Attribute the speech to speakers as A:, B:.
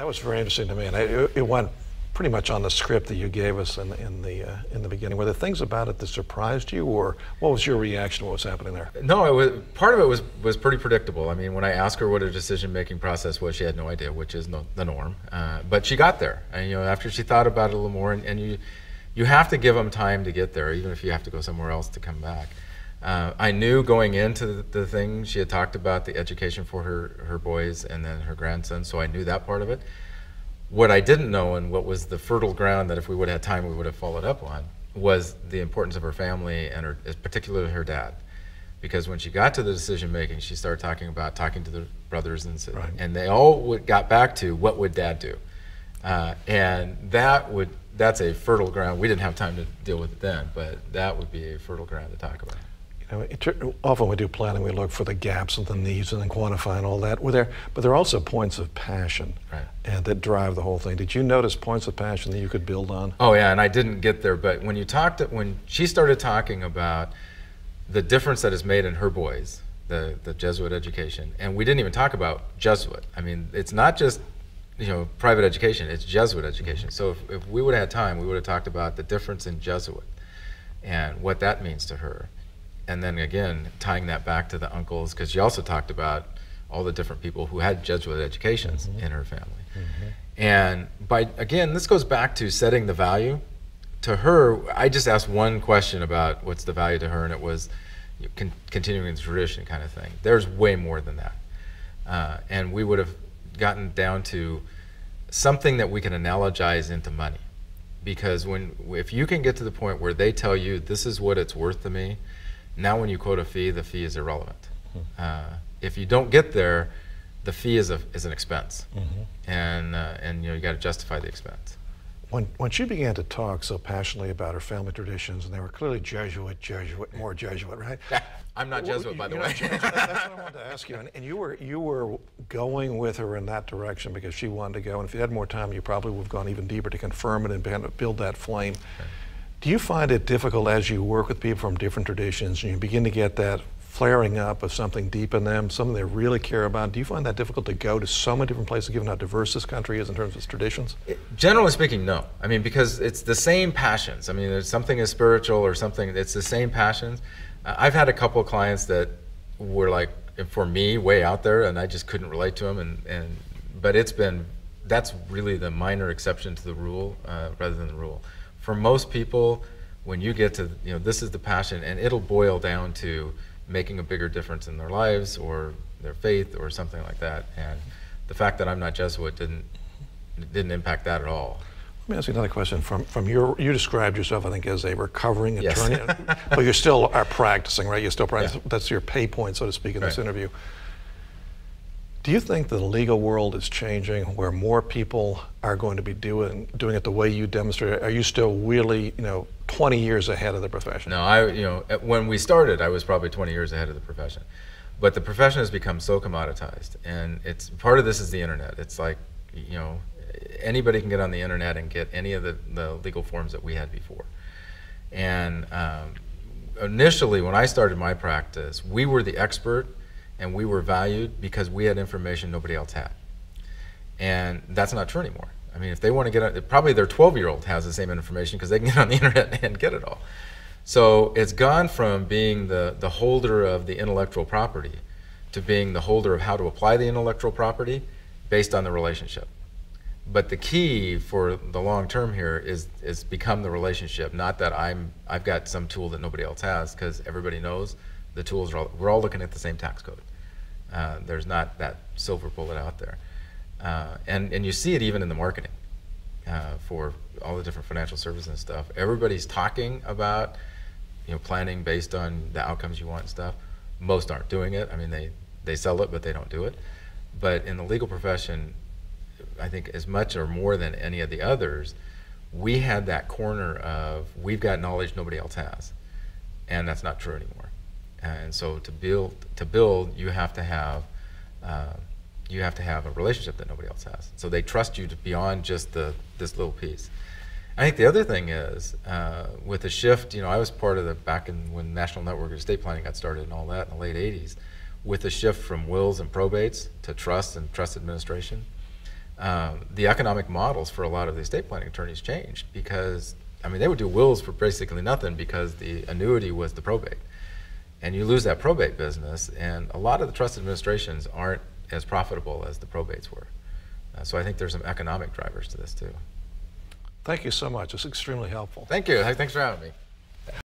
A: That was very interesting to me, and it went pretty much on the script that you gave us in the beginning. Were there things about it that surprised you, or what was your reaction to what was happening there?
B: No, part of it was pretty predictable. I mean, when I asked her what her decision-making process was, she had no idea, which is the norm. But she got there, and after she thought about it a little more, and you have to give them time to get there, even if you have to go somewhere else to come back. I knew going into the thing, she had talked about the education for her boys and then her grandson, so I knew that part of it. What I didn't know, and what was the fertile ground that if we would have had time we would have followed up on, was the importance of her family and particularly her dad. Because when she got to the decision making, she started talking to the brothers, and they all got back to what would dad do. And that's a fertile ground. We didn't have time to deal with it then, but that would be a fertile ground to talk about.
A: Often we do planning, we look for the gaps and the needs and then quantify and all that. But there are also points of passion and that drive the whole thing. Did you notice points of passion that you could build on?
B: Oh yeah, and I didn't get there, but when she started talking about the difference that is made in her boys, the Jesuit education, and we didn't even talk about Jesuit. I mean, it's not just private education, it's Jesuit education. So if we would have had time, we would have talked about the difference in Jesuit and what that means to her. And then again, tying that back to the uncles, because she also talked about all the different people who had Jesuit educations in her family. And again, this goes back to setting the value. To her, I just asked one question about what's the value to her, and it was continuing the tradition kind of thing. There's way more than that. And we would have gotten down to something that we can analogize into money. Because if you can get to the point where they tell you, this is what it's worth to me, now when you quote a fee, the fee is irrelevant. If you don't get there, the fee is an expense, and you got to justify the expense.
A: When she began to talk so passionately about her family traditions, and they were clearly Jesuit, more Jesuit, right?
B: I'm not Jesuit, by the way.
A: That's what I wanted to ask you. And you were going with her in that direction because she wanted to go. And if you had more time, you probably would have gone even deeper to confirm it and build that flame. Do you find it difficult as you work with people from different traditions and you begin to get that flaring up of something deep in them, something they really care about? Do you find that difficult to go to so many different places given how diverse this country is in terms of its traditions?
B: Generally speaking, no. I mean, because it's the same passions. I mean, there's something is spiritual or something, it's the same passions. I've had a couple of clients that were like, for me, way out there, and I just couldn't relate to them. But that's really the minor exception to the rule rather than the rule. For most people, when you get to, this is the passion, and it'll boil down to making a bigger difference in their lives or their faith or something like that. And the fact that I'm not Jesuit didn't impact that at all.
A: Let me ask you another question. You described yourself, I think, as a recovering attorney, but you still are practicing, right? You're still practicing. That's your pay point, so to speak, in this interview. Do you think the legal world is changing where more people are going to be doing it the way you demonstrated? Are you still really, 20 years ahead of the profession?
B: No, when we started, I was probably 20 years ahead of the profession. But the profession has become so commoditized, and part of this is the internet. It's like, anybody can get on the internet and get any of the legal forms that we had before. And initially, when I started my practice, we were the expert, and we were valued because we had information nobody else had. And that's not true anymore. I mean, if they want to get on, probably their 12-year-old has the same information because they can get on the internet and get it all. So it's gone from being the holder of the intellectual property to being the holder of how to apply the intellectual property based on the relationship. But the key for the long term here is become the relationship, not that I've got some tool that nobody else has, because everybody knows the tools we're all looking at the same tax code. There's not that silver bullet out there. And you see it even in the marketing for all the different financial services and stuff. Everybody's talking about planning based on the outcomes you want and stuff. Most aren't doing it. I mean, they sell it, but they don't do it. But in the legal profession, I think as much or more than any of the others, we had that corner of we've got knowledge nobody else has, and that's not true anymore. And so to build, you have to have a relationship that nobody else has. So they trust you to beyond just this little piece. I think the other thing is with the shift. I was part of back when National Network of Estate Planning got started and all that in the late '80s, with the shift from wills and probates to trust and trust administration. the economic models for a lot of the estate planning attorneys changed, because, I mean, they would do wills for basically nothing because the annuity was the probate. And you lose that probate business, and a lot of the trust administrations aren't as profitable as the probates were. So I think there's some economic drivers to this too.
A: Thank you so much. It's extremely helpful.
B: Thank you. Thanks for having me.